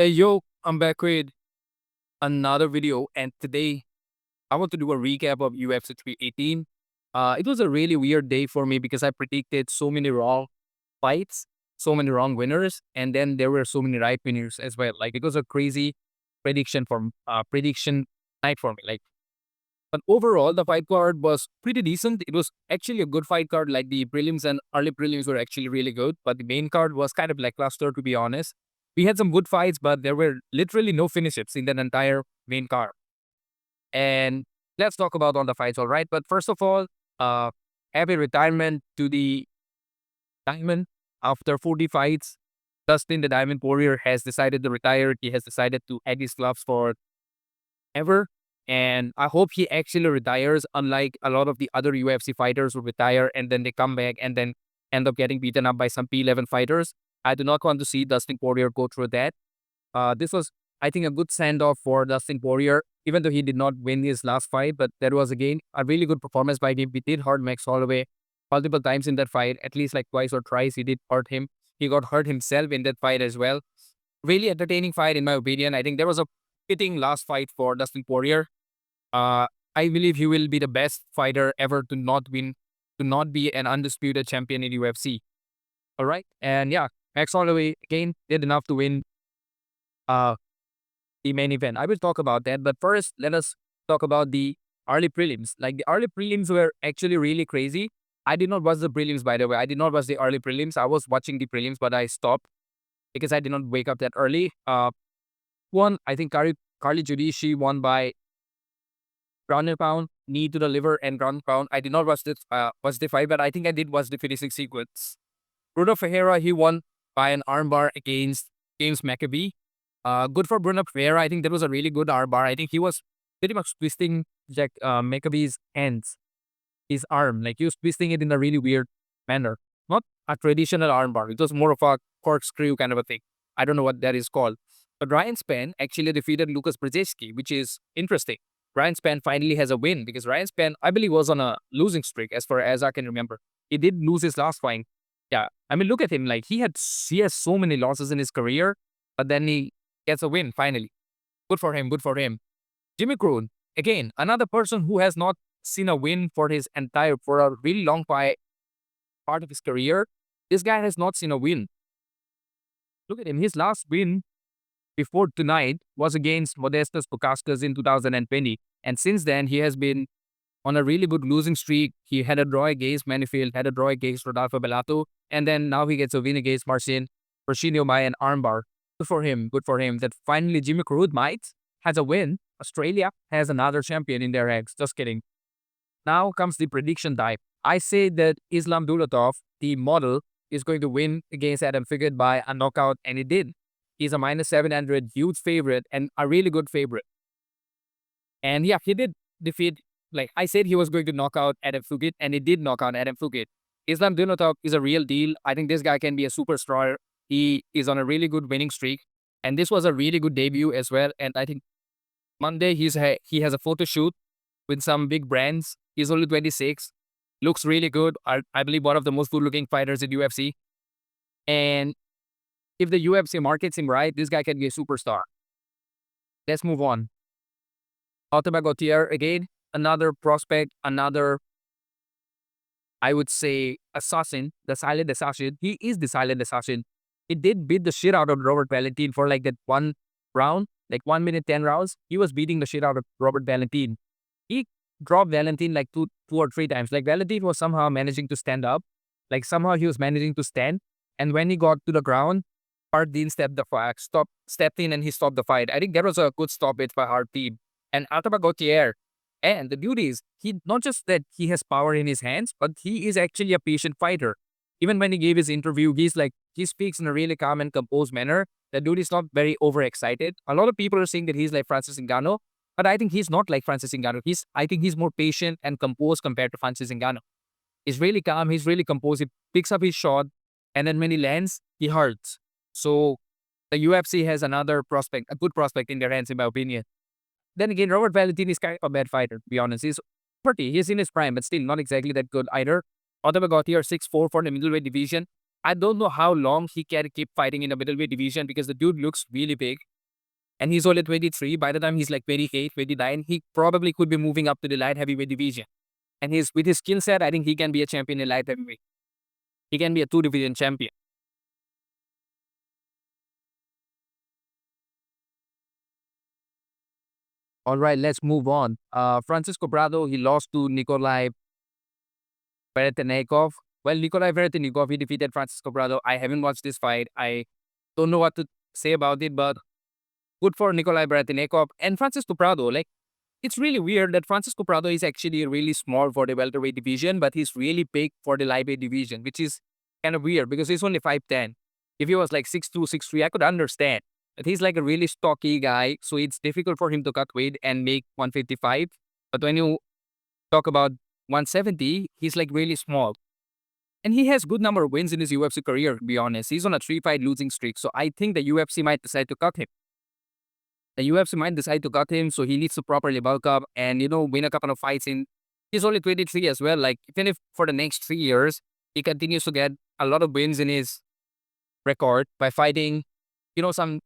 Hey yo, I'm back with another video, and today I want to do a recap of UFC 318. It was a really weird day for me because I predicted so many wrong fights, so many wrong winners, and then there were so many right winners as well. Like it was a crazy prediction night for me. But overall, the fight card was pretty decent. It was actually a good fight card. Like the prelims and early prelims were actually really good, but the main card was kind of lackluster, to be honest. We had some good fights, but there were literally no finishes in that entire main card. And let's talk about all the fights, all right? But first of all, uh, happy retirement to the Diamond. After 40 fights, Dustin the Diamond Poirier has decided to retire. He has decided to hang his gloves for ever. And I hope he actually retires, unlike a lot of the other UFC fighters who retire and then they come back and then end up getting beaten up by some P11 fighters. I do not want to see Dustin Poirier go through that. This was, I think, a good send-off for Dustin Poirier, even though he did not win his last fight. But that was, again, a really good performance by him. He did hurt Max Holloway multiple times in that fight, at least like twice or thrice. He did hurt him. He got hurt himself in that fight as well. Really entertaining fight, in my opinion. I think there was a fitting last fight for Dustin Poirier. uh, I believe he will be the best fighter ever to not win, to not be an undisputed champion in UFC. All right. And yeah, Max Holloway, again, did enough to win uh, the main event. I will talk about that. But first, let us talk about the early prelims. Like the early prelims were actually really crazy. I did not watch the prelims, by the way. I did not watch the early prelims. I was watching the prelims, but I stopped because I did not wake up that early. I think Carly Judici won by ground and pound, knee to the liver, and ground and pound. I did not watch the fight, but I think I did watch the finishing sequence. Bruno Ferreira, he won by an armbar against James McAbee. Good for Bruno Ferreira. I think that was a really good armbar. I think he was pretty much twisting Jack McAbee's hands, his arm. Like he was twisting it in a really weird manner. Not a traditional armbar. It was more of a corkscrew kind of a thing. I don't know what that is called. But Ryan Spann actually defeated Lucas Brzezinski, which is interesting. Ryan Spann finally has a win because Ryan Spann, I believe, was on a losing streak as far as I can remember. He did lose his last fight. Yeah, I mean, look at him. Like he has so many losses in his career, but then he gets a win finally. Good for him. Good for him. Jimmy Crute, again, another person who has not seen a win for a really long part of his career. This guy has not seen a win. Look at him. His last win before tonight was against Modestas Bukauskas in 2020. And since then, he has been on a really good losing streak. He had a draw against Manifield, had a draw against Rodolfo Bellato, and then now he gets a win against Marcinio by an armbar. Good for him. Good for him. That finally Jimmy Crute has a win. Australia has another champion in their ranks. Just kidding. Now comes the prediction time. I say that Islam Dulatov, the model, is going to win against Adam Figueroa by a knockout, and he did. He's a minus 700, huge favorite, and a really good favorite. And yeah, he did defeat, like I said, he was going to knock out Adam Fugit, and he did knock out Adam Fugit. Islam Dunotov is a real deal. I think this guy can be a superstar. He is on a really good winning streak, and this was a really good debut as well. And I think Monday he has a photo shoot with some big brands. He's only 26, looks really good. I believe one of the most good-looking fighters in UFC. And if the UFC markets him right, this guy can be a superstar. Let's move on. Otto Gautier, again, another prospect, another, I would say, assassin, the silent assassin. He is the silent assassin. He did beat the shit out of Robert Valentin for like that one round, like 1 minute, 10 rounds. He was beating the shit out of Robert Valentin. He dropped Valentin like two or three times. Like Valentin was somehow managing to stand up. Like somehow he was managing to stand. And when he got to the ground, Hardin stepped in and he stopped the fight. I think that was a good stoppage by Hardin. And Artaba Gautier, and the beauty is, he not just that he has power in his hands, but he is actually a patient fighter. Even when he gave his interview, he speaks in a really calm and composed manner. The dude is not very overexcited. A lot of people are saying that he's like Francis Ngannou, but I think he's not like Francis Ngannou. I think he's more patient and composed compared to Francis Ngannou. He's really calm. He's really composed. He picks up his shot, and then when he lands, he hurts. So the UFC has another prospect, a good prospect in their hands, in my opinion. Then again, Robert Valentin is kind of a bad fighter, to be honest. He's in his prime, but still not exactly that good either. Otto Gautier 6'4" for the middleweight division. I don't know how long he can keep fighting in the middleweight division because the dude looks really big. And he's only 23. By the time he's like 28, 29, he probably could be moving up to the light heavyweight division. And with his skill set, I think he can be a champion in light heavyweight. He can be a two-division champion. All right, let's move on. Francisco Prado, he lost to Nikolai Veretennikov. Well, Nikolai Veretennikov, he defeated Francisco Prado. I haven't watched this fight. I don't know what to say about it, but good for Nikolai Veretennikov and Francisco Prado. Like, it's really weird that Francisco Prado is actually really small for the welterweight division, but he's really big for the lightweight division, which is kind of weird because he's only 5'10". If he was like 6'2", 6'3", I could understand. But he's like a really stocky guy, so it's difficult for him to cut weight and make 155. But when you talk about 170, he's like really small. And he has good number of wins in his UFC career, to be honest. He's on a 3-fight losing streak, so I think the UFC might decide to cut him. The UFC might decide to cut him, so he needs to properly bulk up and, win a couple of fights in. He's only 23 as well. Like, even if for the next 3 years, he continues to get a lot of wins in his record by fighting, some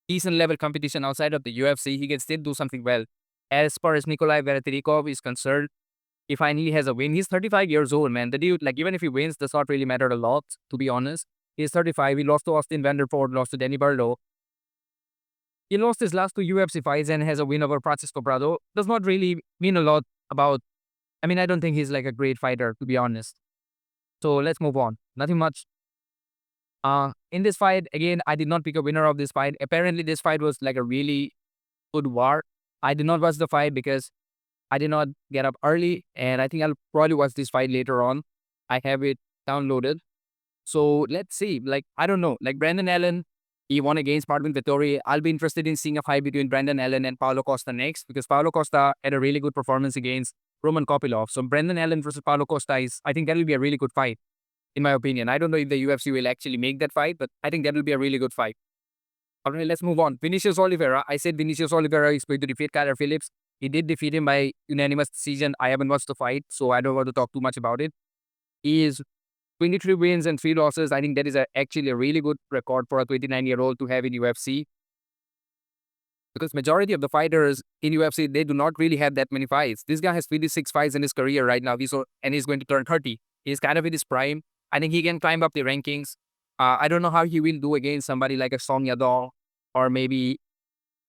decent level competition outside of the UFC, he can still do something well. As far as Nikolai Veretennikov is concerned, he finally has a win. He's 35 years old, man. The dude, like, even if he wins, does not really matter a lot, to be honest. He's 35. He lost to Austin Vanderford, lost to Danny Barlow. He lost his last 2 UFC fights and has a win over Francisco Prado. Does not really mean a lot about. I don't think he's like a great fighter, to be honest. So let's move on. Nothing much. In this fight, again, I did not pick a winner of this fight. Apparently, this fight was like a really good war. I did not watch the fight because I did not get up early, and I think I'll probably watch this fight later on. I have it downloaded. So let's see. Like, I don't know. Like, Brandon Allen, he won against Marvin Vettori. I'll be interested in seeing a fight between Brandon Allen and Paulo Costa next because Paulo Costa had a really good performance against Roman Kopylov. So Brandon Allen versus Paulo Costa I think that will be a really good fight, in my opinion. I don't know if the UFC will actually make that fight, but I think that will be a really good fight. All right, let's move on. Vinicius Oliveira. I said Vinicius Oliveira is going to defeat Kyler Phillips. He did defeat him by unanimous decision. I haven't watched the fight, so I don't want to talk too much about it. He is 23 wins and 3 losses. I think that is actually a really good record for a 29-year-old to have in UFC. Because majority of the fighters in UFC, they do not really have that many fights. This guy has 26 fights in his career right now. And he's going to turn 30. He's kind of in his prime. I think he can climb up the rankings. I don't know how he will do against somebody like a Song Yadong or maybe,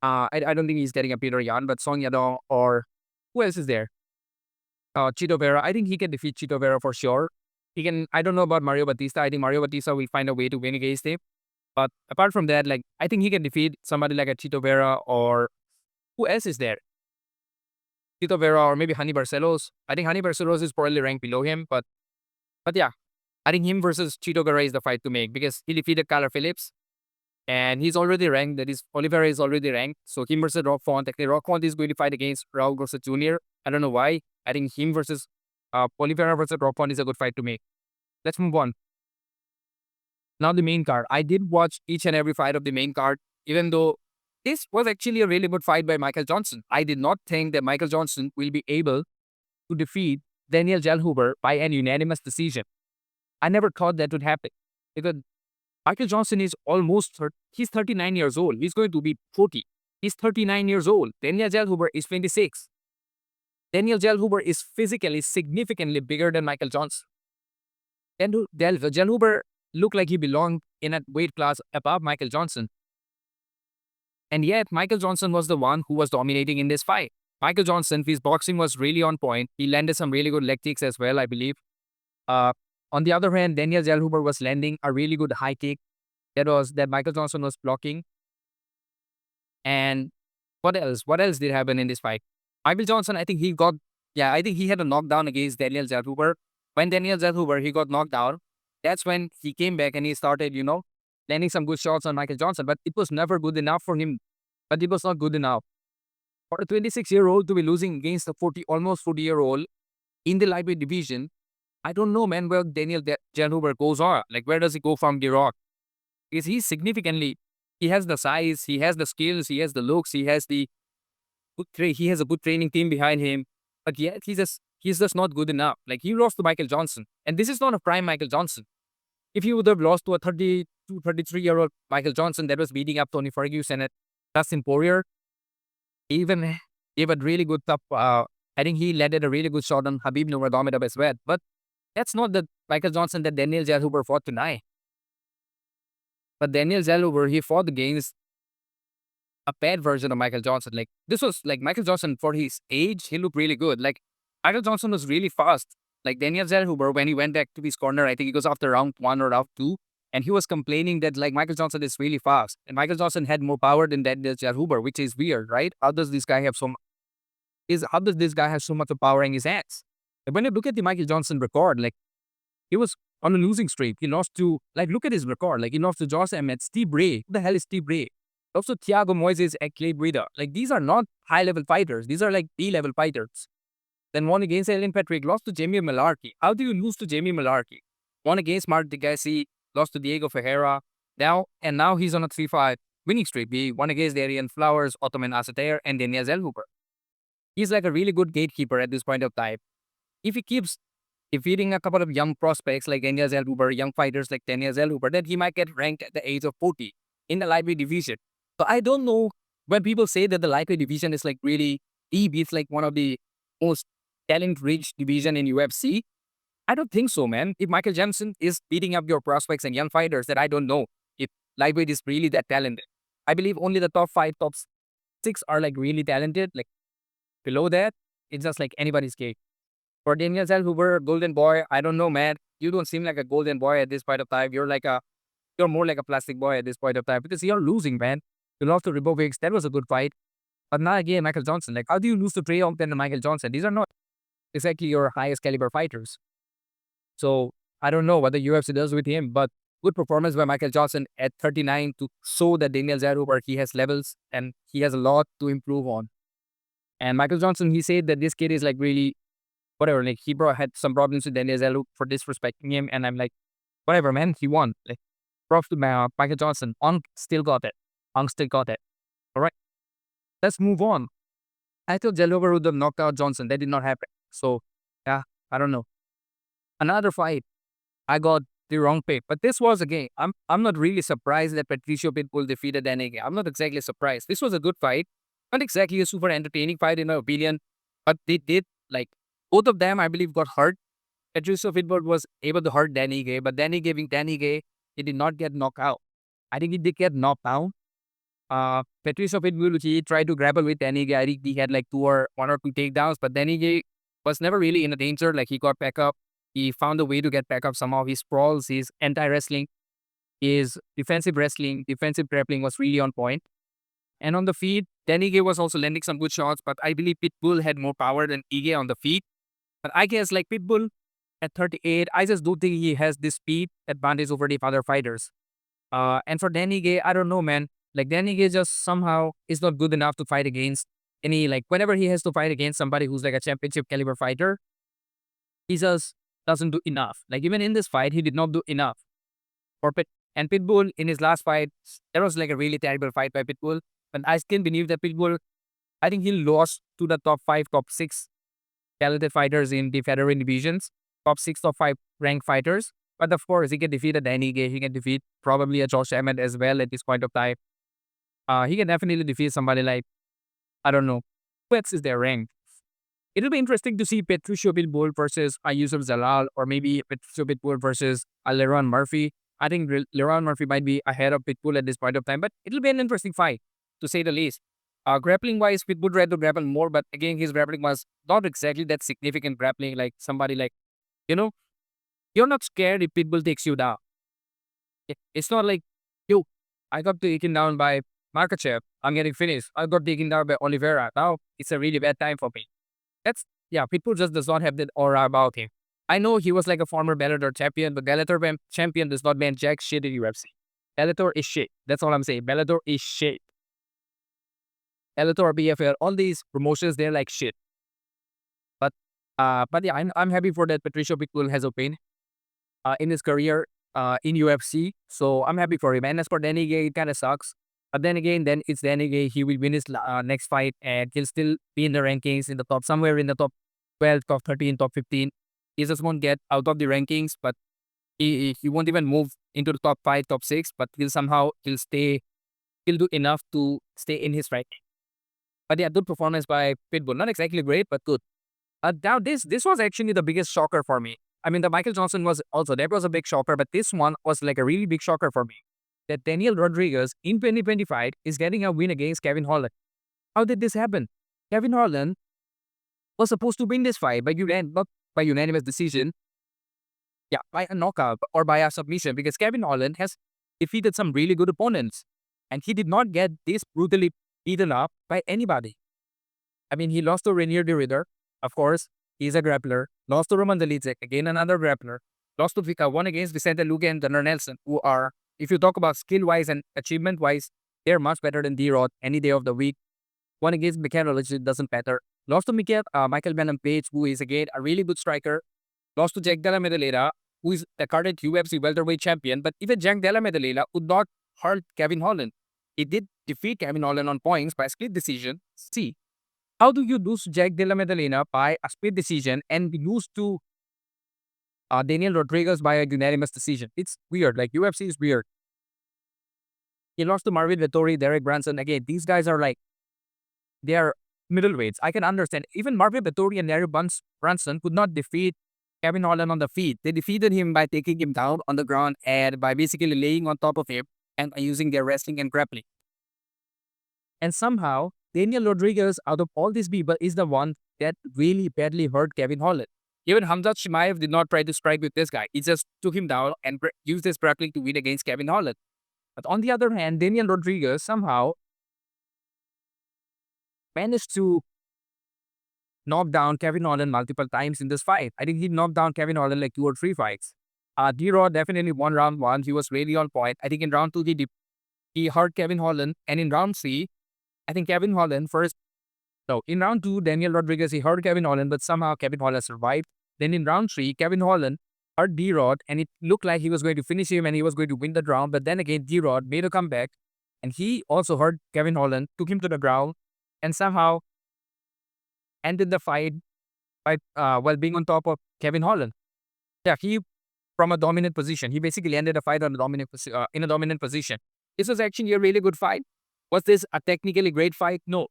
I don't think he's getting a Peter Yan, but Song Yadong or who else is there? Chito Vera. I think he can defeat Chito Vera for sure. I don't know about Mario Batista. I think Mario Batista will find a way to win against him. But apart from that, like, I think he can defeat somebody like a Chito Vera or who else is there? Chito Vera or maybe Honey Barcelos. I think Honey Barcelos is probably ranked below him, but yeah. I think him versus Chito Vera is the fight to make because he defeated Kyler Phillips and he's already ranked. That is, Oliveira is already ranked. So him versus Rock Font. Actually, Rock Font is going to fight against Raul Garcia Jr. I don't know why. I think him versus Oliveira versus Rock Font is a good fight to make. Let's move on. Now the main card. I did watch each and every fight of the main card, even though this was actually a really good fight by Michael Johnson. I did not think that Michael Johnson will be able to defeat Daniel Zellhuber by an unanimous decision. I never thought that would happen because Michael Johnson is he's 39 years old. He's going to be 40. He's 39 years old. Daniel Zellhuber is 26. Daniel Zellhuber is physically significantly bigger than Michael Johnson. And Zellhuber looked like he belonged in a weight class above Michael Johnson. And yet, Michael Johnson was the one who was dominating in this fight. Michael Johnson, his boxing was really on point. He landed some really good leg kicks as well, I believe. On the other hand, Daniel Zellhuber was landing a really good high kick that Michael Johnson was blocking. And what else? What else did happen in this fight? Michael Johnson, I think he had a knockdown against Daniel Zellhuber. When Daniel Zellhuber, he got knocked down, that's when he came back and he started, landing some good shots on Michael Johnson. But it was never good enough for him. But it was not good enough. For a 26-year-old to be losing against a almost 40-year-old in the lightweight division, I don't know, man, where Daniel Zellhuber goes on. Like, where does he go from The Rock? Because he has the size, he has the skills, he has the looks, he has a good training team behind him. But yet, he's just not good enough. Like, he lost to Michael Johnson. And this is not a prime Michael Johnson. If he would have lost to a 32, 33-year-old Michael Johnson that was beating up Tony Ferguson and Dustin Poirier, he even gave a really good tough. I think he landed a really good shot on Habib Nurmagomedov as well. But that's not the Michael Johnson that Daniel Zellhuber fought tonight. But Daniel Zellhuber, he fought against a bad version of Michael Johnson. Like, this was like Michael Johnson for his age, he looked really good. Like, Michael Johnson was really fast. Like Daniel Zellhuber, when he went back to his corner, I think it was after round 1 or round 2, and he was complaining that like Michael Johnson is really fast. And Michael Johnson had more power than Daniel Zellhuber, which is weird, right? How does this guy have how does this guy have so much of power in his hands? Like, when you look at the Michael Johnson record, like he was on a losing streak. He lost to, like, look at his record. Like, he lost to Josh Emmett, Steve Bray. Who the hell is Steve Bray? Also, Thiago Moises and Clay Guida. Like, these are not high-level fighters. These are, like, D-level fighters. Then won against Alan Patrick, lost to Jamie Malarkey. How do you lose to Jamie Malarkey? Won against Mark DeGassi, lost to Diego Ferreira. Now he's on a 3-5 winning streak. He won against Darian Flowers, Ottoman Asater, and Daniel Zellhuber. He's like a really good gatekeeper at this point of time. If he keeps defeating a couple of young prospects like Daniel Zellhuber, young fighters like Daniel Zellhuber, then he might get ranked at the age of 40 in the lightweight division. So I don't know, when people say that the lightweight division is like really deep, it's like one of the most talent-rich division in UFC. I don't think so, man. If Michael Johnson is beating up your prospects and young fighters, that I don't know if lightweight is really that talented. I believe only the top 5, top 6 are like really talented. Like, below that, it's just like anybody's game. For Daniel Zellhuber, golden boy, I don't know, man. You don't seem like a golden boy at this point of time. You're more like a plastic boy at this point of time because you're losing, man. You lost to Ribovics. That was a good fight. But now again, Michael Johnson. Like, how do you lose to Trey Young and Michael Johnson? These are not exactly your highest caliber fighters. So I don't know what the UFC does with him, but good performance by Michael Johnson at 39 to show that Daniel Zellhuber, he has levels and he has a lot to improve on. And Michael Johnson, he said that this kid is like really, whatever, like he had some problems with Daniel Zellhuber for disrespecting him. And I'm like, whatever, man, he won. Like, props to Michael Johnson. Unk still got it. Unk still got it. All right, let's move on. I thought Zellhuber would have knocked out Johnson. That did not happen. So, yeah, I don't know. Another fight, I got the wrong pick. But this was a game. I'm not really surprised that Patricio Pitbull defeated Danny. I'm not exactly surprised. This was a good fight. Not exactly a super entertaining fight in my opinion. But they did, like, both of them, I believe, got hurt. Patricio Pitbull was able to hurt Danny Gay, but Danny Gay, he did not get knocked out. I think he did get knocked down. Patricio Pitbull, he tried to grapple with Danny Gay. I think he had like 1 or 2 takedowns, but Danny Gay was never really in a danger. Like, he got back up. He found a way to get back up somehow. His sprawls, his anti-wrestling, his defensive wrestling, defensive grappling was really on point. And on the feet, Danny Gay was also landing some good shots, but I believe Pitbull had more power than Ige on the feet. But I guess like Pitbull at 38, I just don't think he has this speed advantage over the other fighters. And for Danny Gay, I don't know, man. Like, Danny Gay just somehow is not good enough to fight against any, like, whenever he has to fight against somebody who's like a championship caliber fighter, he just doesn't do enough. Like, even in this fight, he did not do enough. And Pitbull, in his last fight, that was like a really terrible fight by Pitbull. But I still believe that Pitbull, I think he lost to the top 5, top 6 talented fighters in the featherweight divisions, top 6, top 5 ranked fighters. But of course, he can defeat a Danny Gay. He can defeat probably a Josh Emmett as well at this point of time. He can definitely defeat somebody like, I don't know, who else is there ranked? It'll be interesting to see Patricio Pitbull versus Yusuf Zalal, or maybe Patricio Pitbull versus Leron Murphy. I think Leron Murphy might be ahead of Pitbull at this point of time, but it'll be an interesting fight, to say the least. Grappling-wise, Pitbull tried to grapple more, but again, his grappling was not exactly that significant grappling, like somebody like, you know, you're not scared if Pitbull takes you down. It's not like, yo, I got taken down by Makachev. I'm getting finished. I got taken down by Oliveira. Now, it's a really bad time for me. Pitbull just does not have that aura about him. I know he was like a former Bellator champion, but Bellator champion does not ban jack shit in UFC. Bellator is shit. That's all I'm saying. Bellator is shit. Bellator, BFL, all these promotions, they're like shit. But yeah, I'm happy for that Patricio Pitbull has a win in his career in UFC. So I'm happy for him. And as for Danny Gay, it kind of sucks. But then again, then it's Danny Gay. He will win his next fight and he'll still be in the rankings in the top, somewhere in the top 12, top 13, top 15. He just won't get out of the rankings. But He won't even move into the top 5, top 6, but he'll do enough to stay in his rank. But yeah, good performance by Pitbull. Not exactly great, but good. Now this was actually the biggest shocker for me. I mean, the Michael Johnson was also, that was a big shocker, but this one was like a really big shocker for me. That Daniel Rodriguez in 2025 is getting a win against Kevin Holland. How did this happen? Kevin Holland was supposed to win this fight not by unanimous decision, yeah, by a knockout or by a submission, because Kevin Holland has defeated some really good opponents, and he did not get this brutally beaten up by anybody. I mean, he lost to Rainier de Ridder, of course. He's a grappler. Lost to Roman Dolidze, again another grappler. Lost to won against Vicente Luque and Gunnar Nelson, who are, if you talk about skill-wise and achievement-wise, they're much better than D-Rod any day of the week. Won against Michael, it doesn't matter. Lost to Michael Venom Page, who is again a really good striker. Lost to Jack Della Maddalena, who is the current UFC welterweight champion. But even Jack Della Maddalena would not hurt Kevin Holland. He did defeat Kevin Holland on points by split decision. See, how do you lose to Jack Della Maddalena by a split decision and lose to Daniel Rodriguez by a unanimous decision? It's weird. Like, UFC is weird. He lost to Marvin Vettori, Derek Brunson. Again, these guys are like, they are middleweights. I can understand. Even Marvin Vettori and Derek Brunson could not defeat Kevin Holland on the feet. They defeated him by taking him down on the ground and by basically laying on top of him and by using their wrestling and grappling. And somehow, Daniel Rodriguez, out of all these people, is the one that really badly hurt Kevin Holland. Even Hamzat Chimaev did not try to strike with this guy. He just took him down and used his grappling to win against Kevin Holland. But on the other hand, Daniel Rodriguez somehow managed to knock down Kevin Holland multiple times in this fight. I think he knocked down Kevin Holland like 2 or 3 fights. D-Rod definitely won round 1. He was really on point. I think in round 2, he hurt Kevin Holland. And in round 3, I think Kevin Holland in round 2, Daniel Rodriguez, he hurt Kevin Holland, but somehow Kevin Holland survived. Then in round 3, Kevin Holland hurt D-Rod, and it looked like he was going to finish him and he was going to win the round. But then again, D-Rod made a comeback, and he also hurt Kevin Holland, took him to the ground, and somehow ended the fight by while being on top of Kevin Holland. Yeah, he from a dominant position. He basically ended the fight on in a dominant position. This was actually a really good fight. Was this a technically great fight? No.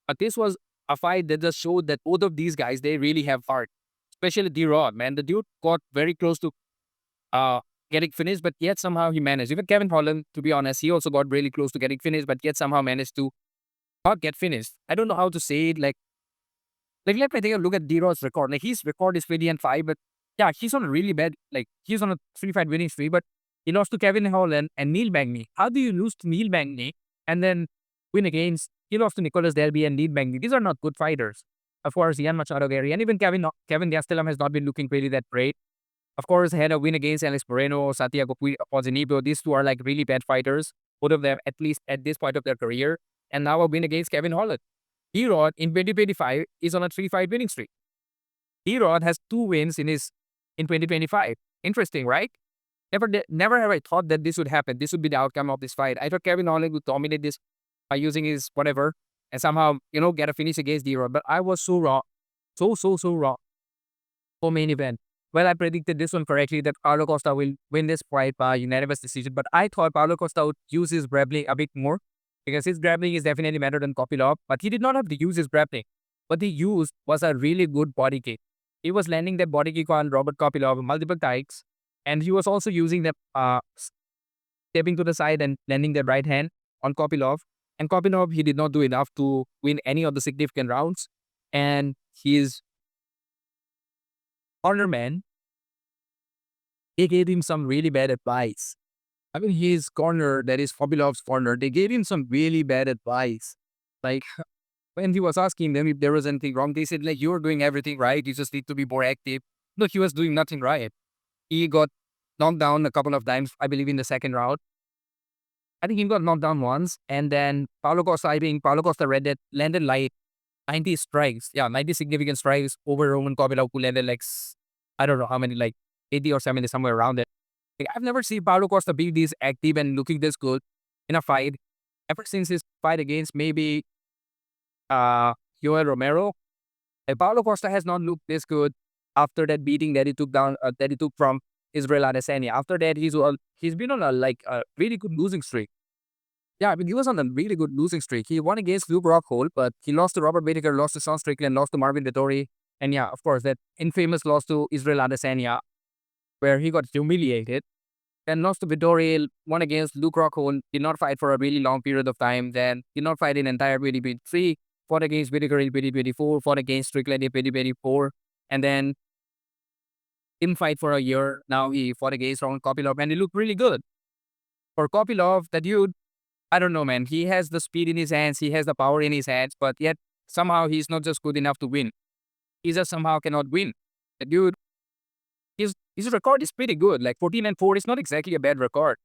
But this was a fight that just showed that both of these guys, they really have heart. Especially D-Rod, man. The dude got very close to getting finished, but yet somehow he managed. Even Kevin Holland, to be honest, he also got really close to getting finished, but yet somehow managed to not get finished. I don't know how to say it. Like let me take a look at D-Rod's record. Like, his record is 20-5, but yeah, he's on a really bad, he's on a 3-fight winning streak, but he lost to Kevin Holland and Neil Magny. How do you lose to Neil Magny and then win against, he lost to Nicolas Delby and Neil Magny? These are not good fighters. Of course, Ian Machado Gary and even Kevin Gastelum has not been looking really that great. Of course, had a win against Alex Moreno, Santiago Ponzinibbio. These two are like really bad fighters, both of them at least at this point of their career. And now a win against Kevin Holland. D-Rod in 2025 is on a 3-fight winning streak. D-Rod has 2 wins in 2025. Interesting, right? Never have I thought that this would happen. This would be the outcome of this fight. I thought Kevin Holland would dominate this by using his whatever and somehow, get a finish against D-Rod. But I was so wrong. So wrong. For main event. Well, I predicted this one correctly, that Paulo Costa will win this fight by unanimous decision. But I thought Paulo Costa would use his grappling a bit more, because his grappling is definitely better than Kopylov, but he did not have to use his grappling. What he used was a really good body kick. He was landing that body kick on Robert Kopylov multiple times, and he was also using the stepping to the side and landing that right hand on Kopylov. And Kopylov, he did not do enough to win any of the significant rounds. And his corner man, he gave him some really bad advice. I mean, his corner, that is Kopylov's corner, they gave him some really bad advice. Like, when he was asking them if there was anything wrong, they said, like, you're doing everything right. You just need to be more active. No, he was doing nothing right. He got knocked down a couple of times, I believe, in the second round. I think he got knocked down once. And then Paulo Costa landed like 90 strikes. Yeah, 90 significant strikes over Roman Kopylov, who landed like, I don't know how many, like 80 or 70, somewhere around it. Like, I've never seen Paulo Costa be this active and looking this good in a fight ever since his fight against maybe Yoel Romero. And Paulo Costa has not looked this good after that beating that he took from Israel Adesanya. After that, he's been on a really good losing streak. Yeah, I mean, he was on a really good losing streak. He won against Luke Rockhold, but he lost to Robert Whittaker, lost to Sean Strickland, lost to Marvin Vettori. And yeah, of course, that infamous loss to Israel Adesanya, where he got humiliated. Then lost to Vettori, won against Luke Rockhold, did not fight for a really long period of time. Then did not fight in entire 2023, fought against Whittaker in 2024, fought against Strickland in 2024, and then didn't fight for a year. Now he fought against Roman Kopylov, and he looked really good. For Kopylov, that dude, I don't know, man. He has the speed in his hands, he has the power in his hands, but yet somehow he's not just good enough to win. He just somehow cannot win. The dude, his record is pretty good. Like 14-4 is not exactly a bad record.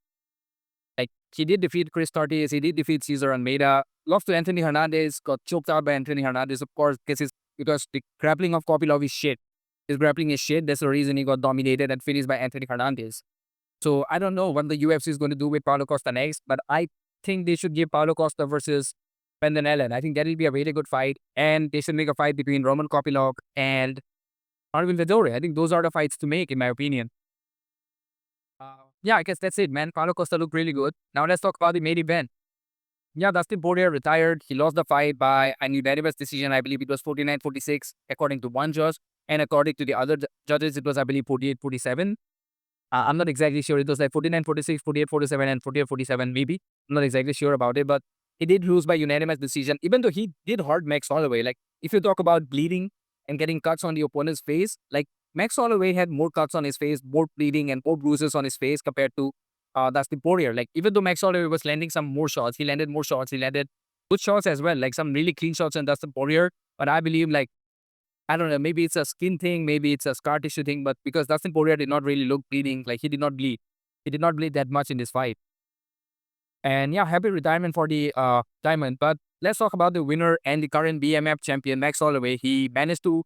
Like he did defeat Chris Tartis, he did defeat Cesar Almeida, lost to Anthony Hernandez, got choked out by Anthony Hernandez, of course, because the grappling of Kopylov is shit. His grappling is shit. That's the reason he got dominated and finished by Anthony Hernandez. So I don't know what the UFC is going to do with Paulo Costa next, but I think they should give Paulo Costa versus Brendan Allen. I think that will be a really good fight, and they should make a fight between Roman Kopylov and Marvin Vettori. I think those are the fights to make, in my opinion. Yeah, I guess that's it, man. Paulo Costa looked really good. Now let's talk about the main event. Yeah, Dustin Poirier retired. He lost the fight by a unanimous decision. I believe it was 49-46, according to one judge. And according to the other judges, it was, I believe, 48-47. I'm not exactly sure. It was like 49-46, 48-47, and 48-47, maybe. I'm not exactly sure about it, but he did lose by unanimous decision, even though he did hurt Max Holloway. Like, if you talk about bleeding and getting cuts on the opponent's face, like, Max Holloway had more cuts on his face, more bleeding, and more bruises on his face compared to Dustin Poirier. Like, even though Max Holloway was landing some more shots, he landed more shots, he landed good shots as well, like some really clean shots on Dustin Poirier. But I believe, like, I don't know, maybe it's a skin thing, maybe it's a scar tissue thing, but because Dustin Poirier did not really look bleeding, like he did not bleed. He did not bleed that much in this fight. And yeah, happy retirement for the Diamond. But let's talk about the winner and the current BMF champion, Max Holloway. He managed to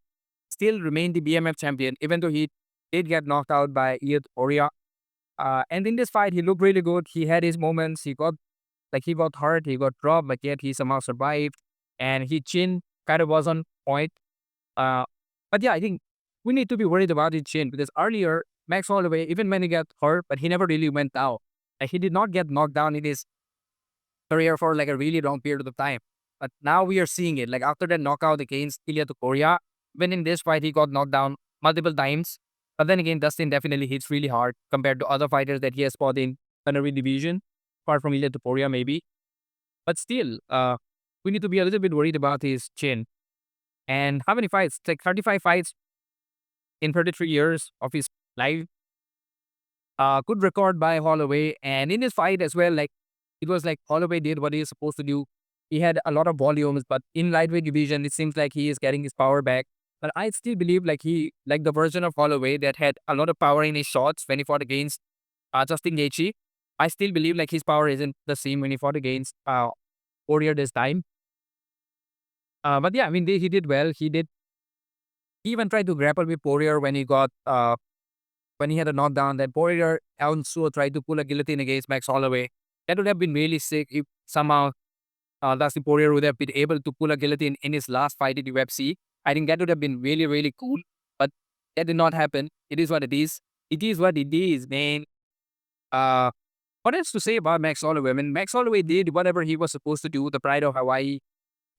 still remain the BMF champion, even though he did get knocked out by Ian Oria. And in this fight, he looked really good. He had his moments. He got hurt, he got dropped, but yet he somehow survived. And his chin kind of was on point. But yeah, I think we need to be worried about his chin because earlier, Max Holloway, even when he got hurt, but he never really went out. Like he did not get knocked down in his career for like a really long period of time. But now we are seeing it. Like after that knockout against Ilia Topuria, when in this fight he got knocked down multiple times. But then again, Dustin definitely hits really hard compared to other fighters that he has fought in Canary division, apart from Ilia Topuria maybe. But still, we need to be a little bit worried about his chin. And how many fights? It's like 35 fights in 33 years of his life. Good record by Holloway. And in his fight as well, like it was like Holloway did what he was supposed to do. He had a lot of volumes, but in lightweight division, it seems like he is getting his power back. But I still believe like the version of Holloway that had a lot of power in his shots when he fought against Justin Gaethje. I still believe like his power isn't the same when he fought against Poirier this time. But yeah, I mean, he did well. He even tried to grapple with Poirier when he got when he had a knockdown. That Poirier also tried to pull a guillotine against Max Holloway. That would have been really sick if somehow Dustin Poirier would have been able to pull a guillotine in his last fight in UFC. I think that would have been really, really cool. But that did not happen. It is what it is. It is what it is, man. What else to say about Max Holloway? I mean, Max Holloway did whatever he was supposed to do, the pride of Hawaii.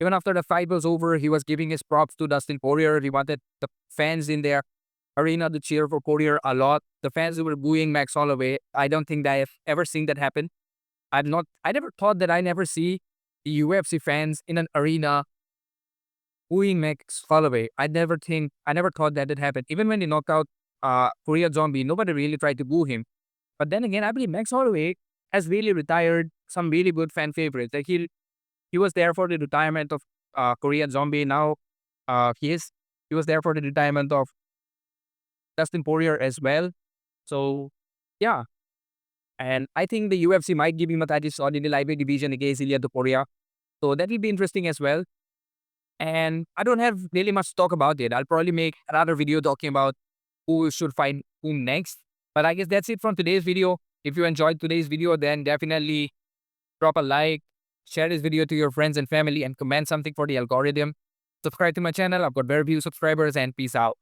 Even after the fight was over, he was giving his props to Dustin Poirier. He wanted the fans in their arena to cheer for Poirier a lot. The fans who were booing Max Holloway, I don't think that I have ever seen that happen. I never thought that I never see the UFC fans in an arena booing Max Holloway. I never thought that would happen. Even when he knocked out Korea Zombie, nobody really tried to boo him. But then again, I believe Max Holloway has really retired some really good fan favorites. Like he was there for the retirement of Korean Zombie. Now he was there for the retirement of Dustin Poirier as well. So yeah, and I think the UFC might give him a title shot in the lightweight division against Ilia Topuria. So that will be interesting as well. And I don't have really much to talk about it. I'll probably make another video talking about who should fight whom next. But I guess that's it from today's video. If you enjoyed today's video, then definitely drop a like, share this video to your friends and family, and comment something for the algorithm. Subscribe to my channel. I've got very few subscribers, and peace out.